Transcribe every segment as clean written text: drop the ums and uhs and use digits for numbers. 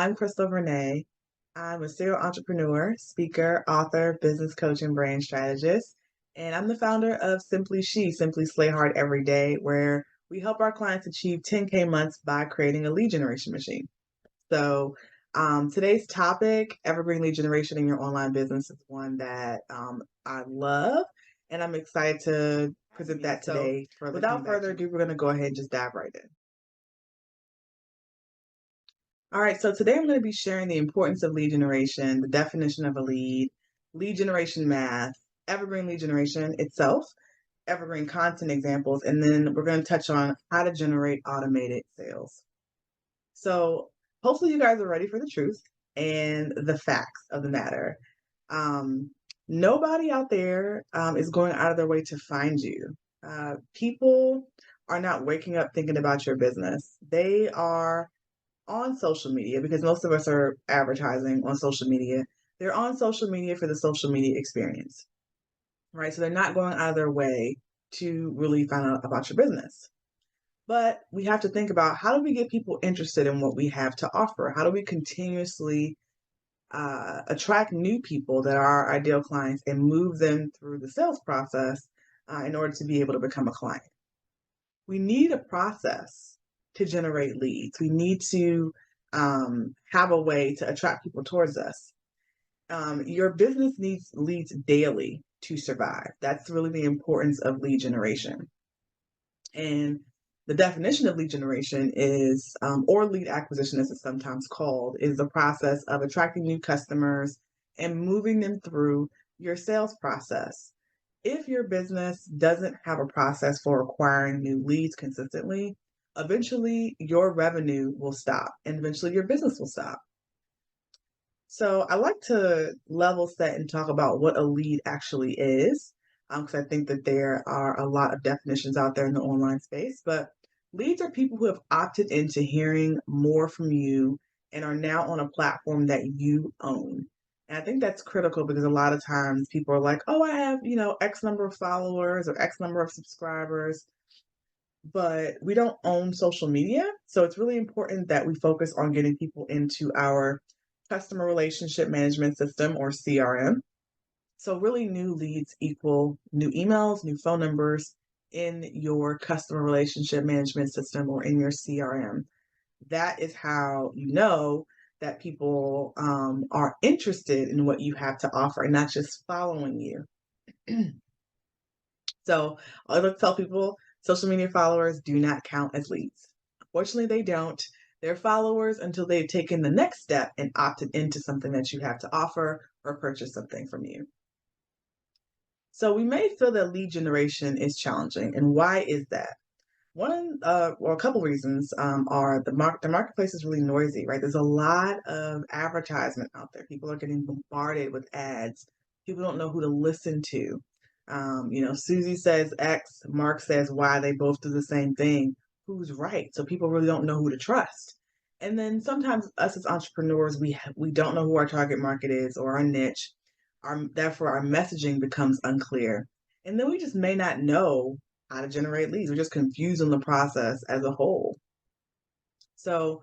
I'm Krystal Vernee. I'm a serial entrepreneur, speaker, author, business coach, and brand strategist. And I'm the founder of Simply Slay Hard Every Day, where we help our clients achieve 10K months by creating a lead generation machine. So today's topic, Evergreen lead generation in your online business, is one that I love, and I'm excited to present that today. Without further ado, we're going to go ahead and just dive right in. All right, so today I'm going to be sharing the importance of lead generation, the definition of a lead generation math, evergreen lead generation itself, evergreen content examples, and then we're going to touch on how to generate automated sales. So hopefully you guys are ready for the truth and the facts of the matter. Nobody out there is going out of their way to find you. People are not waking up thinking about your business. They are on social media, because most of us are advertising on social media. They're on social media for the social media experience, right? So they're not going out of their way to really find out about your business. But we have to think about, how do we get people interested in what we have to offer? How do we continuously attract new people that are our ideal clients and move them through the sales process in order to be able to become a client? We need a process to generate leads. We need to have a way to attract people towards us. Your business needs leads daily to survive. That's really the importance of lead generation. And the definition of lead generation is, or lead acquisition as it's sometimes called, is the process of attracting new customers and moving them through your sales process. If your business doesn't have a process for acquiring new leads consistently, eventually your revenue will stop and eventually your business will stop. So I like to level set and talk about what a lead actually is, because I think that there are a lot of definitions out there in the online space. But leads are people who have opted into hearing more from you and are now on a platform that you own. And I think that's critical, because a lot of times people are like, oh, I have, X number of followers or X number of subscribers, but we don't own social media. So it's really important that we focus on getting people into our customer relationship management system, or CRM. So really, new leads equal new emails, new phone numbers in your customer relationship management system or in your CRM. That is how you know that people are interested in what you have to offer and not just following you. So I like to tell people, social media followers do not count as leads. Unfortunately, they don't. They're followers until they've taken the next step and opted into something that you have to offer or purchase something from you. So we may feel that lead generation is challenging. And why is that? A couple reasons are the marketplace is really noisy, right? There's a lot of advertisement out there. People are getting bombarded with ads. People don't know who to listen to. Susie says X, Mark says Y, they both do the same thing. Who's right? So people really don't know who to trust. And then sometimes us as entrepreneurs, we don't know who our target market is or our niche. Therefore, our messaging becomes unclear. And then we just may not know how to generate leads. We're just confused on the process as a whole. So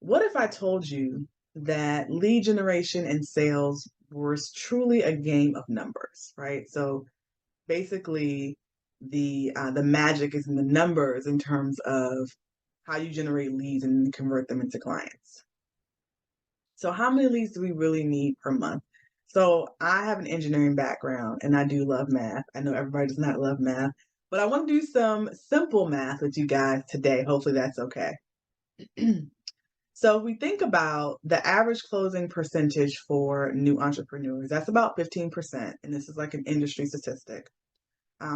what if I told you that lead generation and sales was truly a game of numbers, right? So basically, the magic is in the numbers in terms of how you generate leads and convert them into clients. So how many leads do we really need per month? So I have an engineering background and I do love math. I know everybody does not love math, but I want to do some simple math with you guys today. Hopefully that's okay. So if we think about the average closing percentage for new entrepreneurs, that's about 15%. And this is like an industry statistic.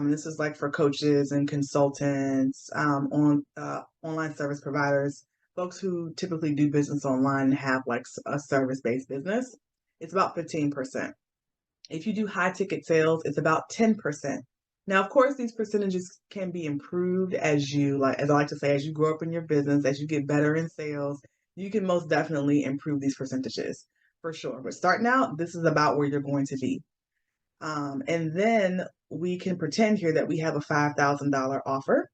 This is like for coaches and consultants, online service providers, folks who typically do business online and have like a service-based business. It's about 15%. If you do high ticket sales, it's about 10%. Now, of course, these percentages can be improved as I like to say, as you grow up in your business, as you get better in sales, you can most definitely improve these percentages for sure. But starting out, this is about where you're going to be. And then we can pretend here that we have a $5,000 offer,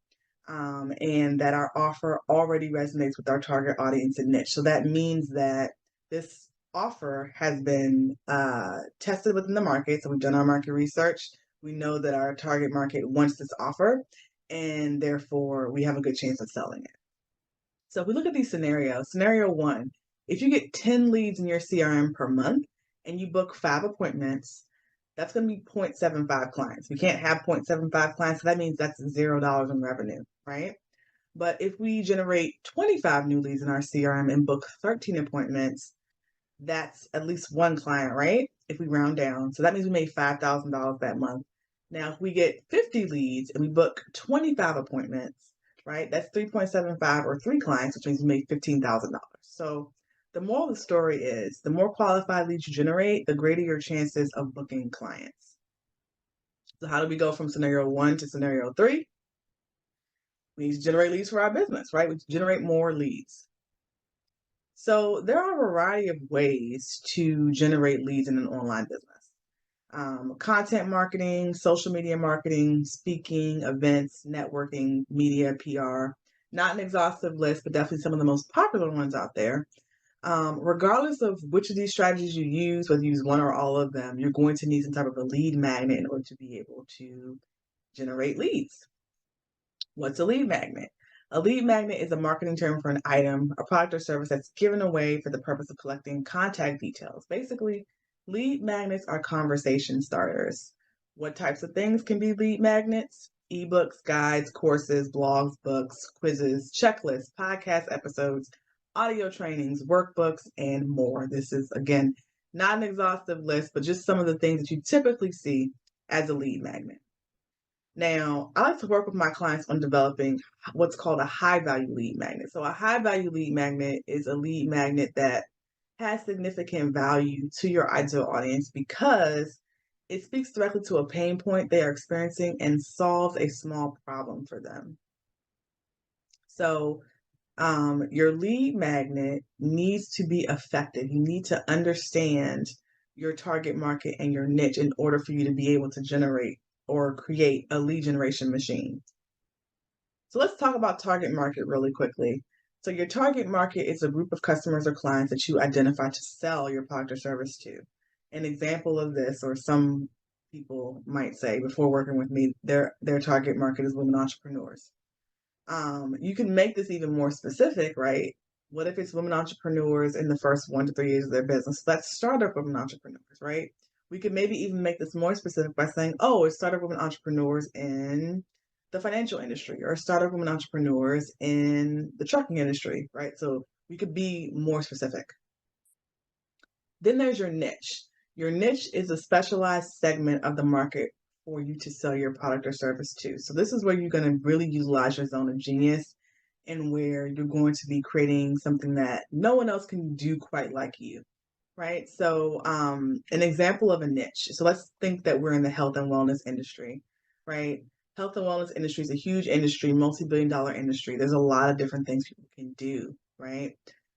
and that our offer already resonates with our target audience and niche. So that means that This offer has been tested within the market. So we've done our market research. We know that our target market wants this offer, and therefore we have a good chance of selling it. So if we look at these scenarios, scenario one, if you get 10 leads in your CRM per month and you book 5 appointments, that's going to be 0.75 clients. We can't have 0.75 clients, so that means that's $0 in revenue, right? But if we generate 25 new leads in our CRM and book 13 appointments, that's at least one client, right? If we round down. So that means we made $5,000 that month. Now, if we get 50 leads and we book 25 appointments, right, that's 3.75 or 3 clients, which means we made $15,000. So the moral of the story is the more qualified leads you generate, the greater your chances of booking clients. So how do we go from scenario 1 to scenario 3? We need to generate leads for our business, right? We generate more leads. So there are a variety of ways to generate leads in an online business. Content marketing, social media marketing, speaking, events, networking, media, PR. Not an exhaustive list, but definitely some of the most popular ones out there. Regardless of which of these strategies you use, whether you use one or all of them, you're going to need some type of a lead magnet in order to be able to generate leads. What's a lead magnet? A lead magnet is a marketing term for an item, a product or service that's given away for the purpose of collecting contact details. Basically, lead magnets are conversation starters. What types of things can be lead magnets? Ebooks, guides, courses, blogs, books, quizzes, checklists, podcast episodes, audio trainings, workbooks, and more. This is, again, not an exhaustive list, but just some of the things that you typically see as a lead magnet. Now, I like to work with my clients on developing what's called a high value lead magnet. So, a high value lead magnet is a lead magnet that has significant value to your ideal audience because it speaks directly to a pain point they are experiencing and solves a small problem for them. So, your lead magnet needs to be effective. You need to understand your target market and your niche in order for you to be able to generate or create a lead generation machine. So let's talk about target market really quickly. So your target market is a group of customers or clients that you identify to sell your product or service to. An example of this, or some people might say before working with me, their target market is women entrepreneurs. You can make this even more specific, right? What if it's women entrepreneurs in the first 1 to 3 years of their business? That's startup women entrepreneurs, right? We could maybe even make this more specific by saying, oh, it's startup women entrepreneurs in the financial industry or startup women entrepreneurs in the trucking industry, right? So we could be more specific. Then there's your niche. Your niche is a specialized segment of the market for you to sell your product or service to. So this is where you're going to really utilize your zone of genius and where you're going to be creating something that no one else can do quite like you, right? So an example of a niche. So let's think that we're in the health and wellness industry, right? Health and wellness industry is a huge industry, multi-billion-dollar industry. There's a lot of different things people can do, right?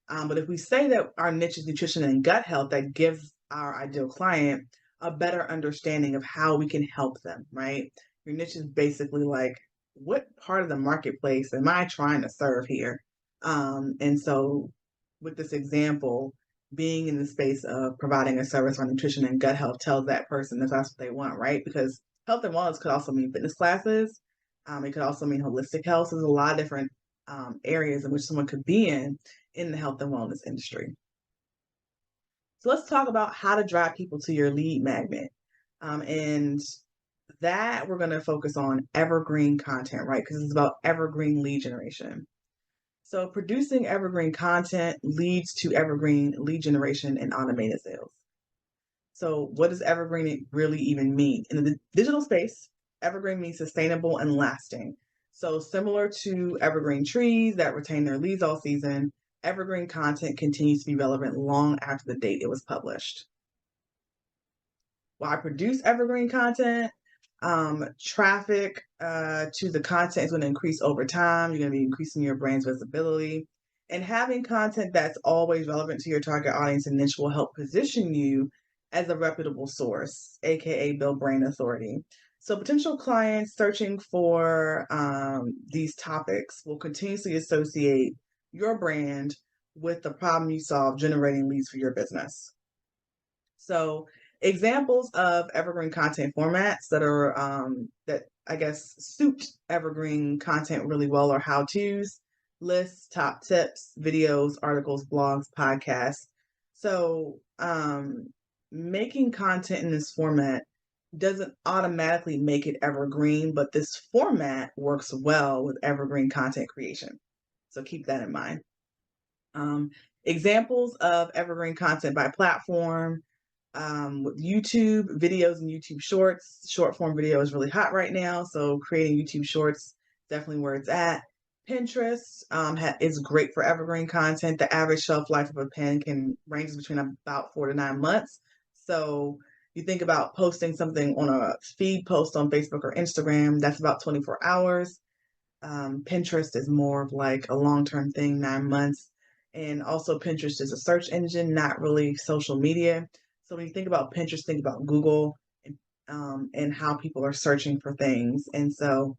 But if we say that our niche is nutrition and gut health, that gives our ideal client a better understanding of how we can help them, right? Your niche is basically like, what part of the marketplace am I trying to serve here? And so with this example, being in the space of providing a service on nutrition and gut health tells that person that that's what they want, right? Because health and wellness could also mean fitness classes. It could also mean holistic health. So there's a lot of different areas in which someone could be in the health and wellness industry. So let's talk about how to drive people to your lead magnet. And that we're going to focus on evergreen content, right? Because it's about evergreen lead generation. So producing evergreen content leads to evergreen lead generation and automated sales. So what does evergreen really even mean? In the digital space, evergreen means sustainable and lasting. So similar to evergreen trees that retain their leaves all season, evergreen content continues to be relevant long after the date it was published. Why produce evergreen content? Traffic to the content is going to increase over time. You're going to be increasing your brand's visibility. And having content that's always relevant to your target audience and niche will help position you as a reputable source, aka build brand authority. So potential clients searching for these topics will continuously associate your brand with the problem you solve, generating leads for your business. So examples of evergreen content formats that are that I guess suit evergreen content really well are how-tos, lists, top tips, videos, articles, blogs, podcasts. So making content in this format doesn't automatically make it evergreen, but this format works well with evergreen content creation. So keep that in mind. Examples of evergreen content by platform, with YouTube videos and YouTube shorts. Short form video is really hot right now, so creating YouTube shorts definitely where it's at. Pinterest is great for evergreen content. The average shelf life of a pen can range between about 4 to 9 months. So you think about posting something on a feed post on Facebook or Instagram, that's about 24 hours. Pinterest is more of like a long-term thing, 9 months. And also Pinterest is a search engine, not really social media. So when you think about Pinterest, think about Google and how people are searching for things. And so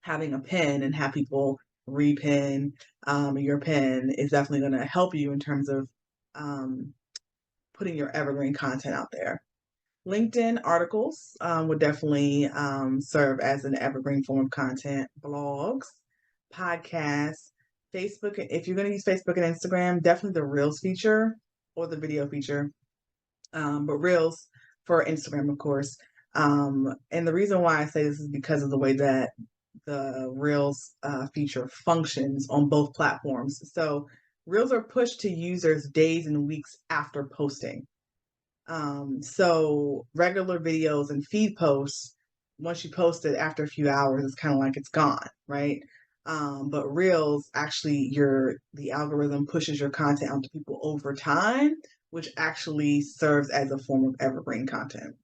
having a pen and have people repin your pen is definitely going to help you in terms of putting your evergreen content out there. LinkedIn articles would definitely serve as an evergreen form of content. Blogs, podcasts, Facebook. If you're going to use Facebook and Instagram, definitely the Reels feature or the video feature. But Reels for Instagram, of course. And the reason why I say this is because of the way that the Reels feature functions on both platforms. So Reels are pushed to users days and weeks after posting. So regular videos and feed posts, once you post it after a few hours, it's kind of like it's gone, right? But Reels, actually, the algorithm pushes your content out to people over time, which actually serves as a form of evergreen content.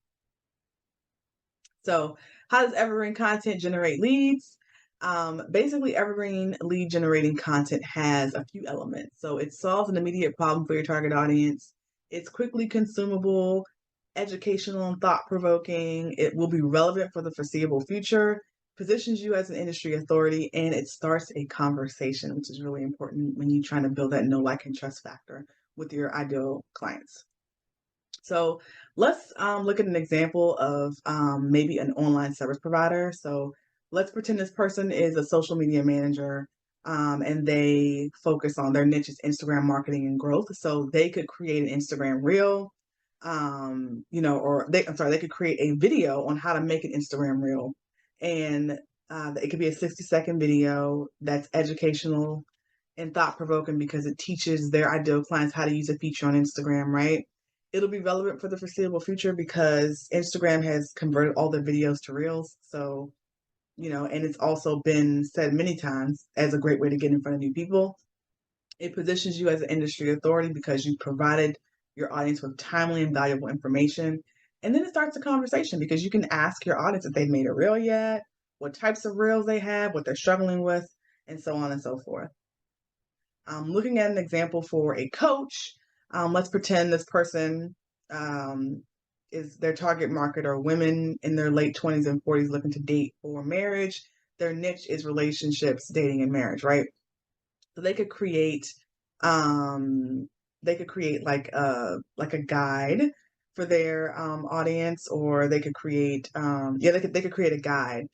So how does evergreen content generate leads? Basically, evergreen lead generating content has a few elements. So it solves an immediate problem for your target audience. It's quickly consumable, educational and thought-provoking. It will be relevant for the foreseeable future, positions you as an industry authority, and it starts a conversation, which is really important when you're trying to build that know, like, and trust factor with your ideal clients. So let's look at an example of maybe an online service provider. So let's pretend this person is a social media manager and they focus on their niche is Instagram marketing and growth. So they could create an Instagram reel, they could create a video on how to make an Instagram reel. And it could be a 60-second video that's educational and thought-provoking because it teaches their ideal clients how to use a feature on Instagram, right? It'll be relevant for the foreseeable future because Instagram has converted all their videos to Reels. So, and it's also been said many times as a great way to get in front of new people. It positions you as an industry authority because you provided your audience with timely and valuable information. And then it starts a conversation because you can ask your audience if they've made a reel yet, what types of reels they have, what they're struggling with, and so on and so forth. Looking at an example for a coach, let's pretend this person is their target market are women in their late 20s and 40s looking to date or marriage. Their niche is relationships, dating, and marriage, right? So they could create like a guide for their audience, or they could create they could create a guide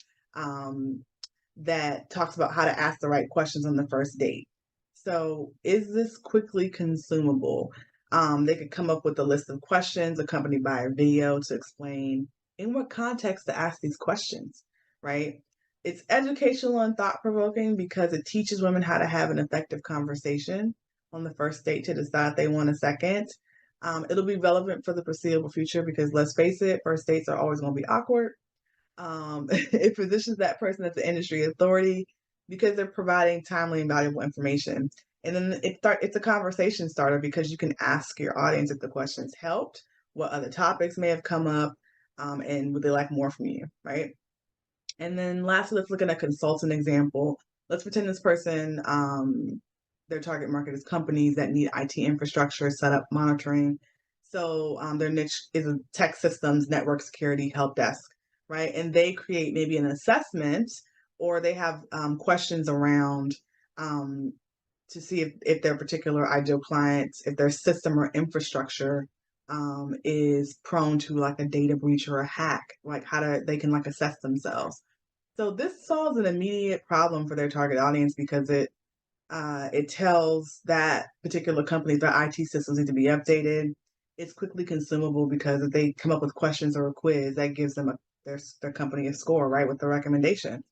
that talks about how to ask the right questions on the first date. So is this quickly consumable? They could come up with a list of questions accompanied by a video to explain in what context to ask these questions, right? It's educational and thought-provoking because it teaches women how to have an effective conversation on the first date to decide if they want a second. It'll be relevant for the foreseeable future because let's face it, first dates are always going to be awkward. It positions that person as the industry authority because they're providing timely and valuable information. And then it's a conversation starter because you can ask your audience if the questions helped, what other topics may have come up, and would they like more from you, right? And then lastly, let's look at a consultant example. Let's pretend this person, their target market is companies that need IT infrastructure, setup, monitoring. So their niche is tech systems, network security, help desk, right? And they create maybe an assessment or they have questions around to see if their particular ideal clients, if their system or infrastructure is prone to like a data breach or a hack, like they can like assess themselves. So this solves an immediate problem for their target audience because it tells that particular company their IT systems need to be updated. It's quickly consumable because if they come up with questions or a quiz, that gives them their company a score, right, with the recommendation.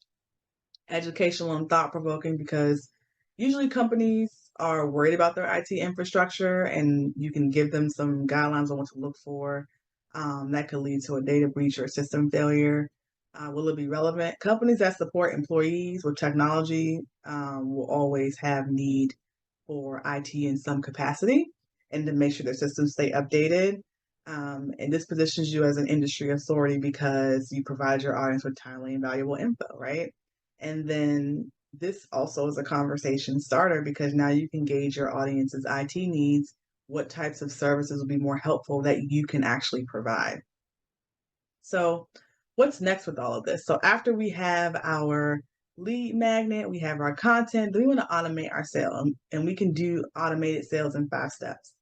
Educational and thought provoking because usually companies are worried about their IT infrastructure, and you can give them some guidelines on what to look for. That could lead to a data breach or a system failure. Will it be relevant? Companies that support employees with technology will always have need for IT in some capacity and to make sure their systems stay updated. And this positions you as an industry authority because you provide your audience with timely and valuable info, right? And then this also is a conversation starter because now you can gauge your audience's IT needs, what types of services will be more helpful that you can actually provide. So, what's next with all of this? So, after we have our lead magnet, we have our content, then we want to automate our sale, and we can do automated sales in 5 steps.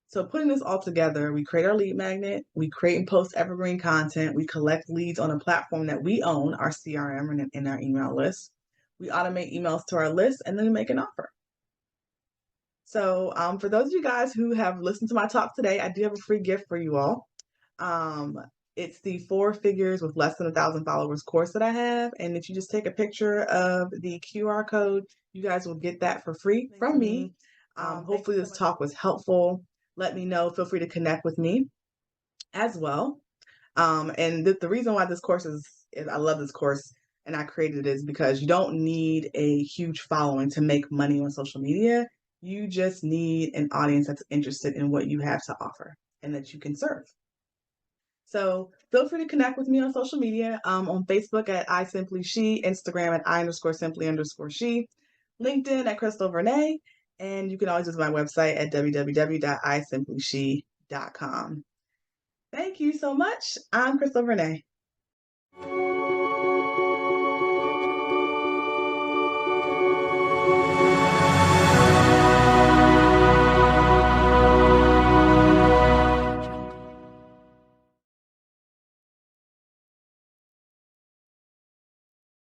So putting this all together, we create our lead magnet, we create and post evergreen content, we collect leads on a platform that we own, our CRM and in our email list. We automate emails to our list, and then we make an offer. So for those of you guys who have listened to my talk today, I do have a free gift for you all. It's the 4 Figures with Less Than 1,000 Followers course that I have. And if you just take a picture of the QR code, you guys will get that for free from me. Hopefully this talk was helpful. Let me know. Feel free to connect with me as well. And the reason why this course is I love this course and I created it is because you don't need a huge following to make money on social media. You just need an audience that's interested in what you have to offer and that you can serve. So feel free to connect with me on social media, on Facebook at iSimplyShe, Instagram at I_simply_she, LinkedIn at Krystal Vernee, and you can always visit my website at www.isimplyShe.com. Thank you so much. I'm Krystal Vernee.